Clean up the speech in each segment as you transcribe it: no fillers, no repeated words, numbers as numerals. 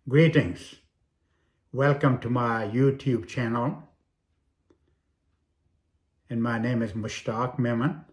Greetings. Welcome to my YouTube channel. And my name is Mushtaq Memon,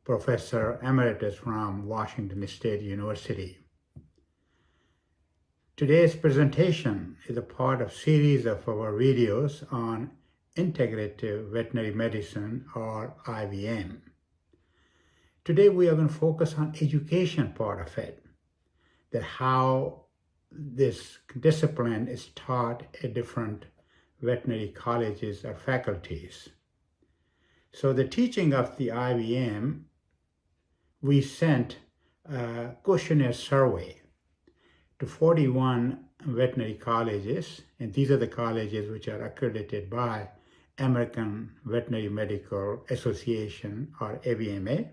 Professor Emeritus from Washington State University. Today's presentation is a part of series of our videos on integrative veterinary medicine, or IVM. Today we are going to focus on education part of it, that how this discipline is taught at different veterinary colleges or faculties. So the teaching of the IVM, we sent a questionnaire survey to 41 veterinary colleges, and these are the colleges which are accredited by American Veterinary Medical Association, or AVMA.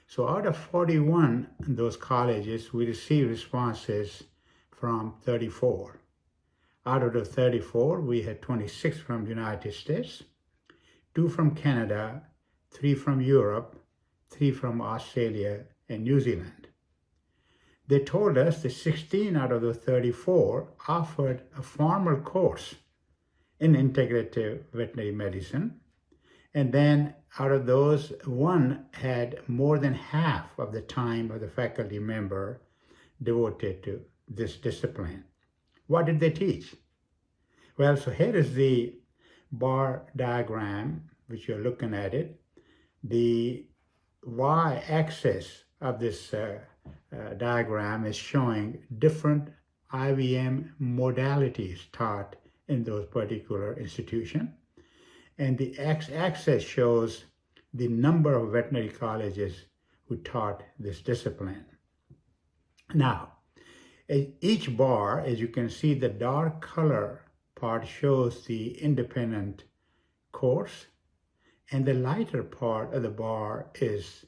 So out of 41 those colleges, we received responses from 34. Out of the 34, we had 26 from the United States, 2 from Canada, 3 from Europe, 3 from Australia and New Zealand. They told us that 16 out of the 34 offered a formal course in integrative veterinary medicine, and then out of those, 1 had more than half of the time of the faculty member devoted to this discipline. What did they teach? Well, so here is the bar diagram, which you're looking at it. The y-axis of this diagram is showing different IVM modalities taught in those particular institutions. And the x-axis shows the number of veterinary colleges who taught this discipline. Now, each bar, as you can see, the dark color part shows the independent course, and the lighter part of the bar is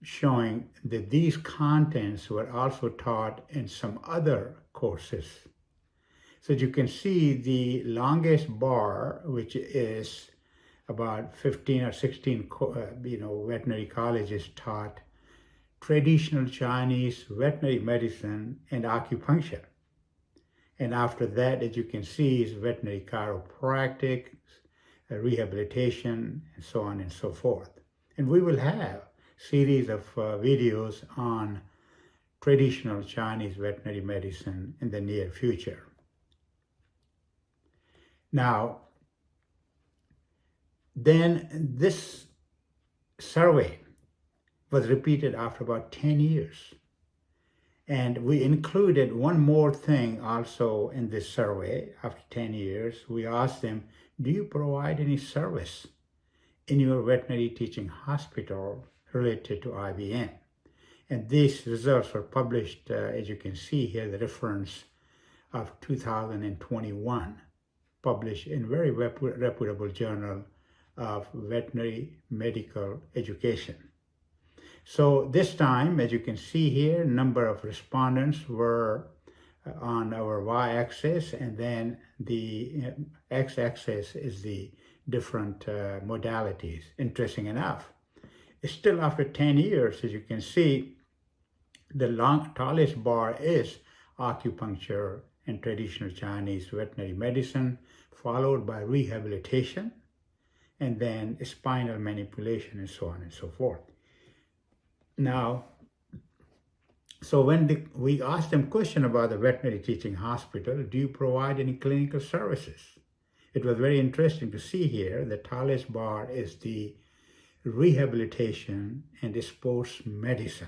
showing that these contents were also taught in some other courses. So as you can see, the longest bar, which is about 15 or 16 veterinary colleges, taught traditional Chinese veterinary medicine and acupuncture. And after that, as you can see, is veterinary chiropractic, rehabilitation, and so on and so forth. And we will have series of videos on traditional Chinese veterinary medicine in the near future. Now, then this survey was repeated after about 10 years. And we included one more thing also in this survey after 10 years. We asked them, do you provide any service in your veterinary teaching hospital related to IVM? And these results were published, as you can see here, the reference of 2021, published in very reputable journal of veterinary medical education. So this time, as you can see here, number of respondents were on our y-axis, and then the x-axis is the different modalities. Interesting enough, still after 10 years, as you can see, the tallest bar is acupuncture and traditional Chinese veterinary medicine, followed by rehabilitation, and then spinal manipulation, and so on and so forth. Now, so when we asked them question about the veterinary teaching hospital, do you provide any clinical services? It was very interesting to see here the tallest bar is the rehabilitation and sports medicine.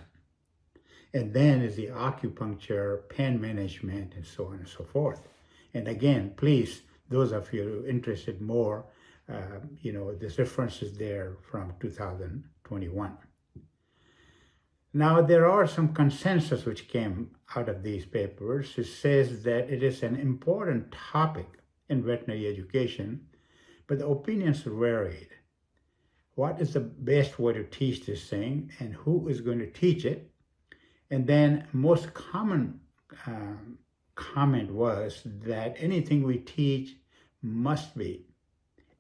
And then is the acupuncture, pain management, and so on and so forth. And again, please, those of you interested more, this reference is there from 2021. Now, there are some consensus which came out of these papers. It says that it is an important topic in veterinary education, but the opinions varied. What is the best way to teach this thing, and who is going to teach it? And then most common comment was that anything we teach must be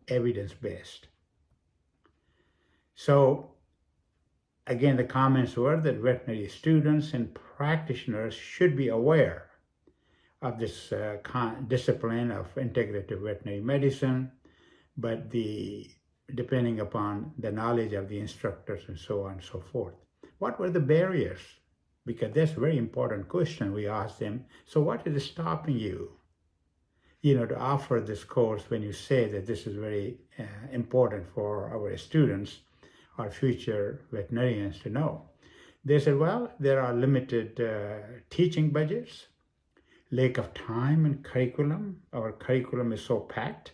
evidence-based. So again, the comments were that veterinary students and practitioners should be aware of this discipline of integrative veterinary medicine, but depending upon the knowledge of the instructors and so on and so forth. What were the barriers? Because that's a very important question we asked them. So what is stopping you, to offer this course when you say that this is very important for our students, our future veterinarians to know? They said, well, there are limited teaching budgets, lack of time and curriculum. Our curriculum is so packed,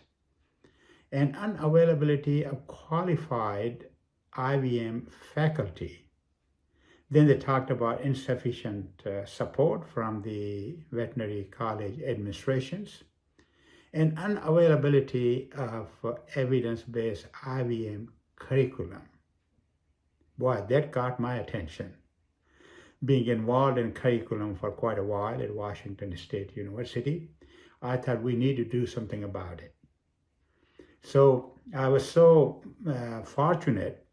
and unavailability of qualified IVM faculty. Then they talked about insufficient support from the veterinary college administrations and unavailability of evidence-based IVM curriculum. Boy, that caught my attention. Being involved in curriculum for quite a while at Washington State University, I thought we need to do something about it. So I was so fortunate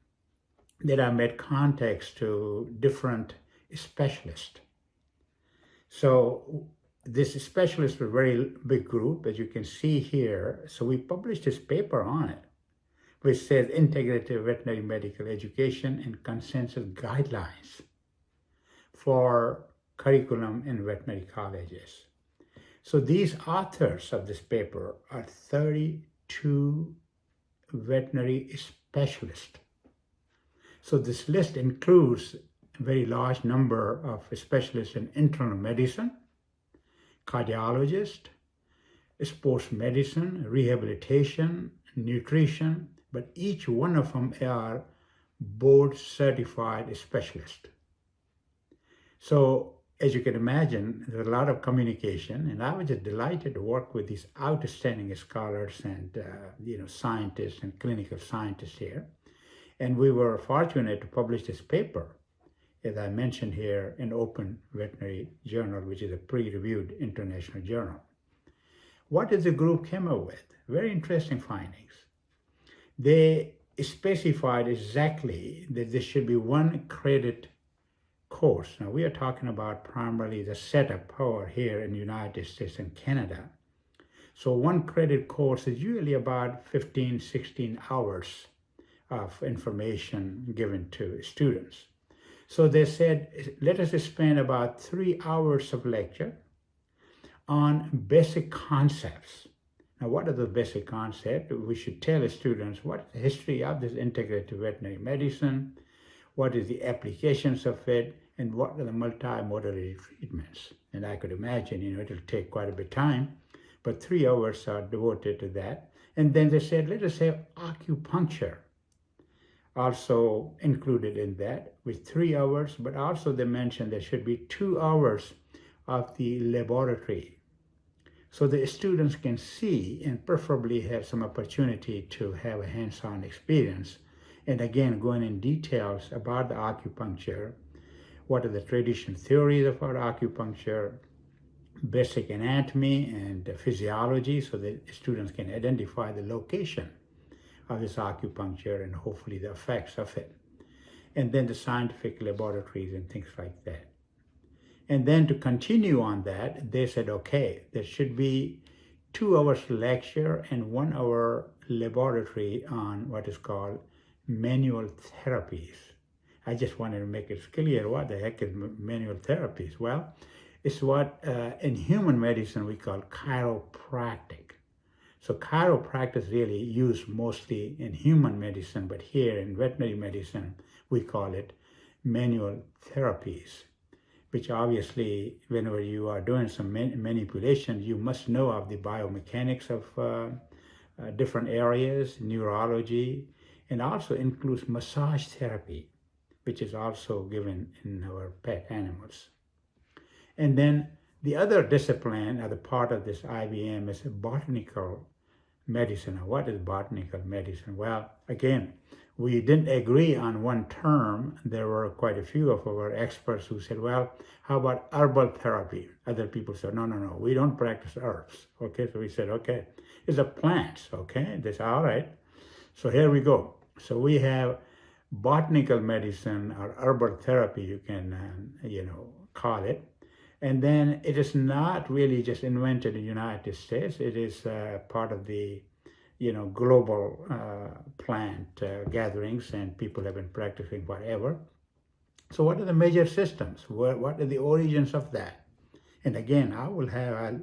that I made contacts to different specialists. So this specialist was a very big group, as you can see here. So we published this paper on it, which says Integrative Veterinary Medical Education and Consensus Guidelines for Curriculum in Veterinary Colleges. So these authors of this paper are 32 veterinary specialists. So this list includes a very large number of specialists in internal medicine, cardiologist, sports medicine, rehabilitation, nutrition, but each one of them are board certified specialists. So as you can imagine, there's a lot of communication, and I was just delighted to work with these outstanding scholars and scientists and clinical scientists here. And we were fortunate to publish this paper, as I mentioned here, in Open Veterinary Journal, which is a peer-reviewed international journal. What did the group come up with? Very interesting findings. They specified exactly that there should be one credit course. Now we are talking about primarily the setup over here in the United States and Canada. So one credit course is usually about 15, 16 hours of information given to students. So they said, let us spend about 3 hours of lecture on basic concepts. Now, what are the basic concepts? We should tell the students what is the history of this integrative veterinary medicine, what is the applications of it, and what are the multimodality treatments. And I could imagine, it'll take quite a bit of time, but 3 hours are devoted to that. And then they said, let us have acupuncture also included in that with 3 hours, but also they mentioned there should be 2 hours of the laboratory, so the students can see and preferably have some opportunity to have a hands-on experience. And again, going in details about the acupuncture, what are the traditional theories about acupuncture, basic anatomy and physiology, so that students can identify the location of this acupuncture and hopefully the effects of it. And then the scientific laboratories and things like that. And then to continue on that, they said, okay, there should be 2 hours lecture and 1 hour laboratory on what is called manual therapies. I just wanted to make it clear what the heck is manual therapies. Well, it's what in human medicine we call chiropractic. So chiropractic is really used mostly in human medicine, but here in veterinary medicine, we call it manual therapies, which obviously, whenever you are doing some manipulation, you must know of the biomechanics of different areas, neurology, and also includes massage therapy, which is also given in our pet animals. And then the other discipline, or the part of this IVM, is botanical medicine. Now, what is botanical medicine? Well, again, we didn't agree on one term. There were quite a few of our experts who said, well, how about herbal therapy? Other people said, no, we don't practice herbs. Okay, so we said, okay, it's a plants, okay? They said, all right. So here we go. So we have botanical medicine or herbal therapy, you can, call it. And then it is not really just invented in the United States. It is part of the global plant gatherings, and people have been practicing forever. So what are the major systems? What are the origins of that? And again, I will have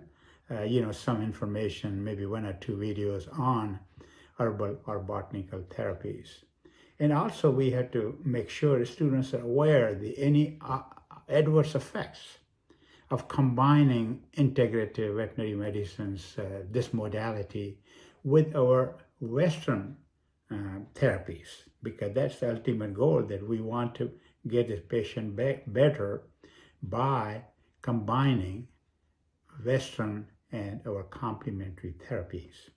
some information, maybe 1 or 2 videos on herbal or botanical therapies. And also we have to make sure students are aware of any adverse effects of combining integrative veterinary medicines, this modality, with our Western therapies, because that's the ultimate goal, that we want to get this patient better by combining Western and our complementary therapies.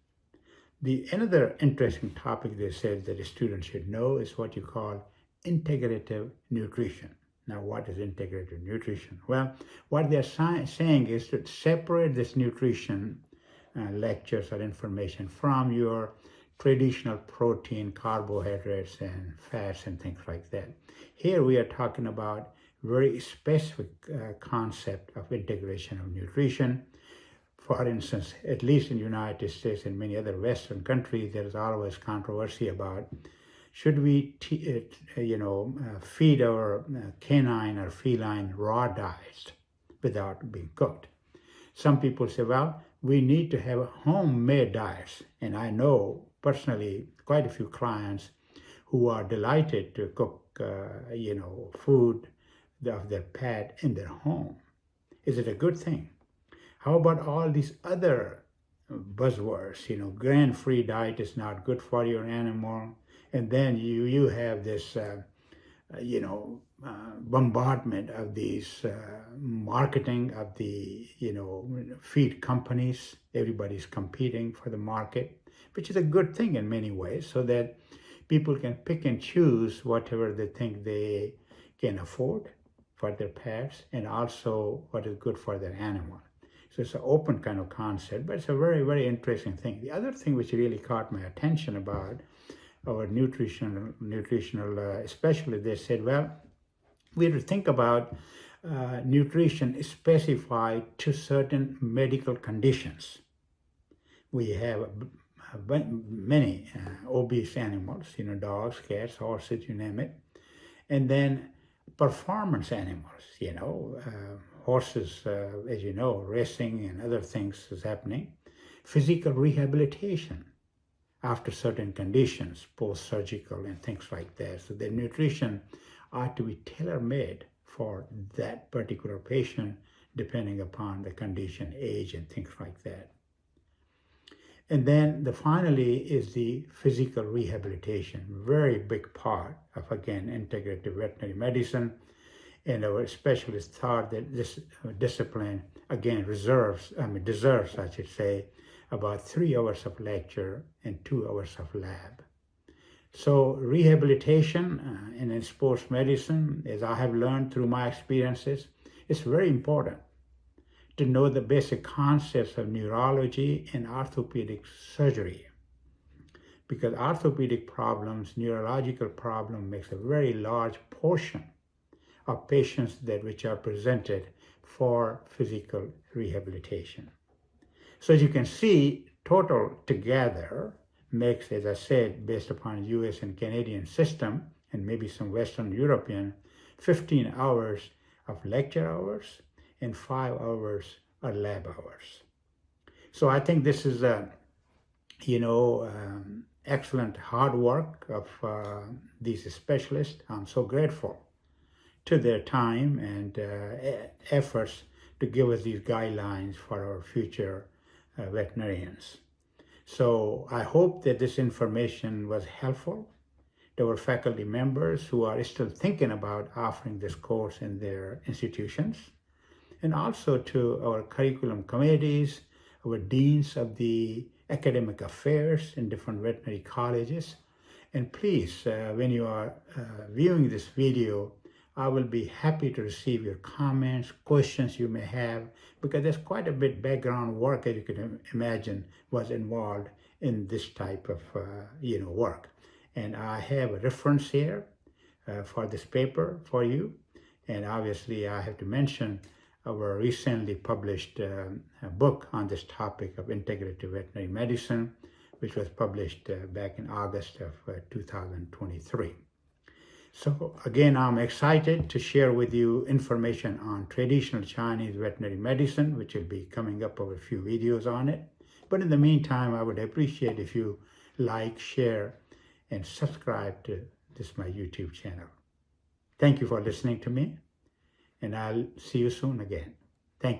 Another interesting topic they said that a student should know is what you call integrative nutrition. Now, what is integrative nutrition? Well, what they're saying is to separate this nutrition lectures or information from your traditional protein, carbohydrates, and fats and things like that. Here we are talking about very specific concept of integration of nutrition. For instance, at least in the United States and many other Western countries, there is always controversy about should we feed our canine or feline raw diets without being cooked. Some people say, well, we need to have homemade diets. And I know personally quite a few clients who are delighted to cook, food of their pet in their home. Is it a good thing? How about all these other buzzwords? Grain-free diet is not good for your animal. And then you have this, bombardment of these marketing of the, feed companies. Everybody's competing for the market, which is a good thing in many ways, so that people can pick and choose whatever they think they can afford for their pets, and also what is good for their animal. So it's an open kind of concept, but it's a very, very interesting thing. The other thing which really caught my attention about our nutritional, especially they said, well, we have to think about nutrition specified to certain medical conditions. We have many obese animals, dogs, cats, horses, you name it. And then performance animals, horses, as you know, racing and other things is happening. Physical rehabilitation after certain conditions, post-surgical and things like that. So the nutrition ought to be tailor-made for that particular patient, depending upon the condition, age, and things like that. And then finally is the physical rehabilitation, very big part of, again, integrative veterinary medicine. And our specialists thought that this discipline, again, deserves, I should say, about 3 hours of lecture and 2 hours of lab. So rehabilitation in sports medicine, as I have learned through my experiences, is very important to know the basic concepts of neurology and orthopedic surgery. Because orthopedic problems, neurological problem makes a very large portion of patients which are presented for physical rehabilitation. So as you can see, total together makes, as I said, based upon US and Canadian system, and maybe some Western European, 15 hours of lecture hours and 5 hours are lab hours. So I think this is excellent hard work of these specialists. I'm so grateful to their time and efforts to give us these guidelines for our future veterinarians. So I hope that this information was helpful to our faculty members who are still thinking about offering this course in their institutions, and also to our curriculum committees, our deans of the academic affairs in different veterinary colleges. And please, when you are viewing this video, I will be happy to receive your comments, questions you may have, because there's quite a bit background work, as you can imagine, was involved in this type of work. And I have a reference here for this paper for you. And obviously I have to mention our recently published book on this topic of integrative veterinary medicine, which was published back in August of 2023. So again, I'm excited to share with you information on traditional Chinese veterinary medicine, which will be coming up over a few videos on it. But in the meantime, I would appreciate if you like, share, and subscribe to this my YouTube channel. Thank you for listening to me, and I'll see you soon again. Thank you.